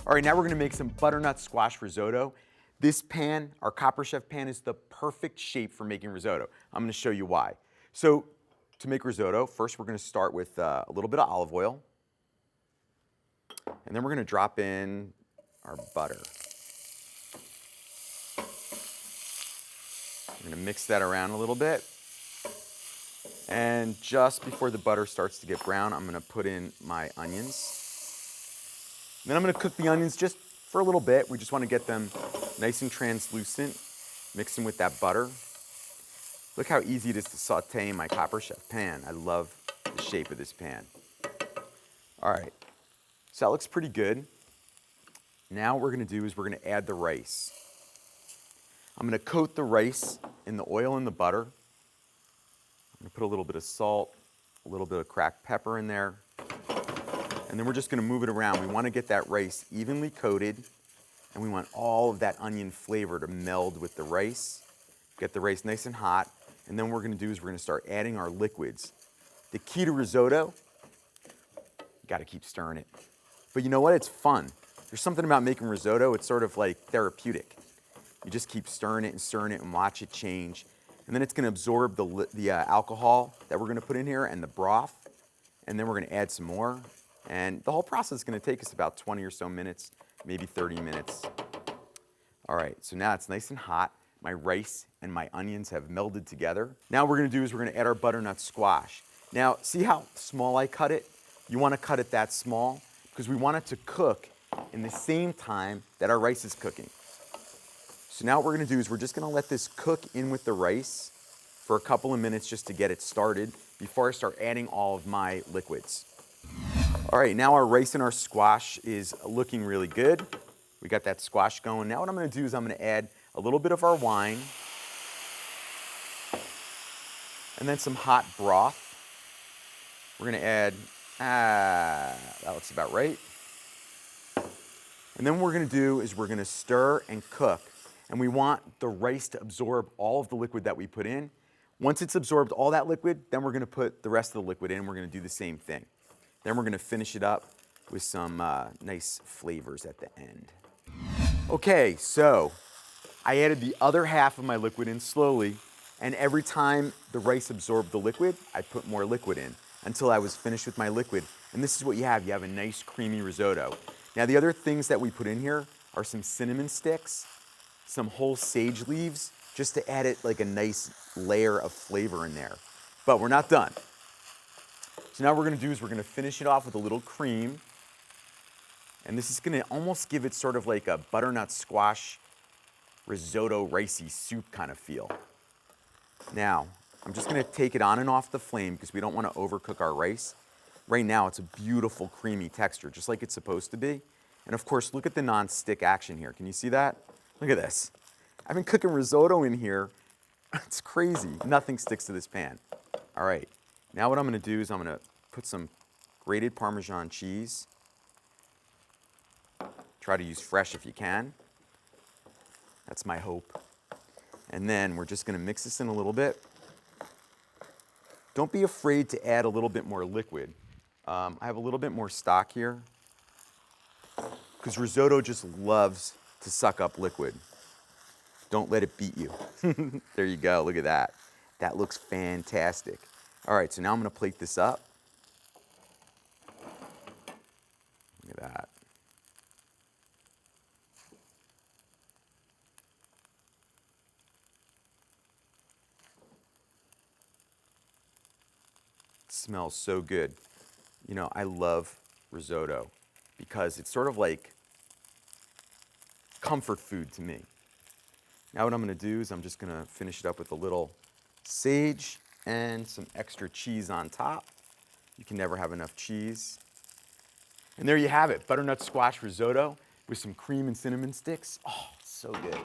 All right, now we're gonna make some butternut squash risotto. This pan, our Copper Chef pan, is the perfect shape for making risotto. I'm gonna show you why. So to make risotto, first we're gonna start with a little bit of olive oil. And then we're gonna drop in our butter. I'm gonna mix that around a little bit. And just before the butter starts to get brown, I'm gonna put in my onions. Then I'm gonna cook the onions just for a little bit. We just wanna get them nice and translucent. Mix them with that butter. Look how easy it is to saute in my Copper Chef pan. I love the shape of this pan. All right, so that looks pretty good. Now what we're gonna do is we're gonna add the rice. I'm gonna coat the rice in the oil and the butter. I'm gonna put a little bit of salt, a little bit of cracked pepper in there. And then we're just gonna move it around. We wanna get that rice evenly coated, and we want all of that onion flavor to meld with the rice. Get the rice nice and hot, and then what we're gonna do is we're gonna start adding our liquids. The key to risotto, you gotta keep stirring it. But you know what, it's fun. There's something about making risotto, it's sort of like therapeutic. You just keep stirring it and watch it change. And then it's gonna absorb the alcohol that we're gonna put in here and the broth, and then we're gonna add some more. And the whole process is gonna take us about 20 or so minutes, maybe 30 minutes. All right, so now it's nice and hot. My rice and my onions have melded together. Now what we're gonna do is we're gonna add our butternut squash. Now, see how small I cut it? You wanna cut it that small because we want it to cook in the same time that our rice is cooking. So now what we're gonna do is we're just gonna let this cook in with the rice for a couple of minutes just to get it started before I start adding all of my liquids. All right, now our rice and our squash is looking really good. We got that squash going. Now what I'm gonna do is I'm gonna add a little bit of our wine and then some hot broth. We're gonna add, that looks about right. And then what we're gonna do is we're gonna stir and cook. And we want the rice to absorb all of the liquid that we put in. Once it's absorbed all that liquid, then we're gonna put the rest of the liquid in and we're gonna do the same thing. Then we're gonna finish it up with some nice flavors at the end. Okay, so I added the other half of my liquid in slowly, and every time the rice absorbed the liquid, I put more liquid in until I was finished with my liquid. And this is what you have. You have a nice creamy risotto. Now the other things that we put in here are some cinnamon sticks, some whole sage leaves, just to add it like a nice layer of flavor in there. But we're not done. So now what we're gonna do is we're gonna finish it off with a little cream. And this is gonna almost give it sort of like a butternut squash risotto ricey soup kind of feel. Now, I'm just gonna take it on and off the flame because we don't wanna overcook our rice. Right now, it's a beautiful creamy texture, just like it's supposed to be. And of course, look at the non-stick action here. Can you see that? Look at this. I've been cooking risotto in here. It's crazy. Nothing sticks to this pan. All right, now what I'm gonna do is I'm gonna put some grated Parmesan cheese. Try to use fresh if you can. That's my hope. And then we're just gonna mix this in a little bit. Don't be afraid to add a little bit more liquid. I have a little bit more stock here because risotto just loves to suck up liquid. Don't let it beat you. There you go, look at that. That looks fantastic. All right, so now I'm gonna plate this up. Look at that. It smells so good. You know, I love risotto because it's sort of like comfort food to me. Now what I'm gonna do is I'm just gonna finish it up with a little sage and some extra cheese on top. You can never have enough cheese. And there you have it, butternut squash risotto with some cream and cinnamon sticks. Oh, so good.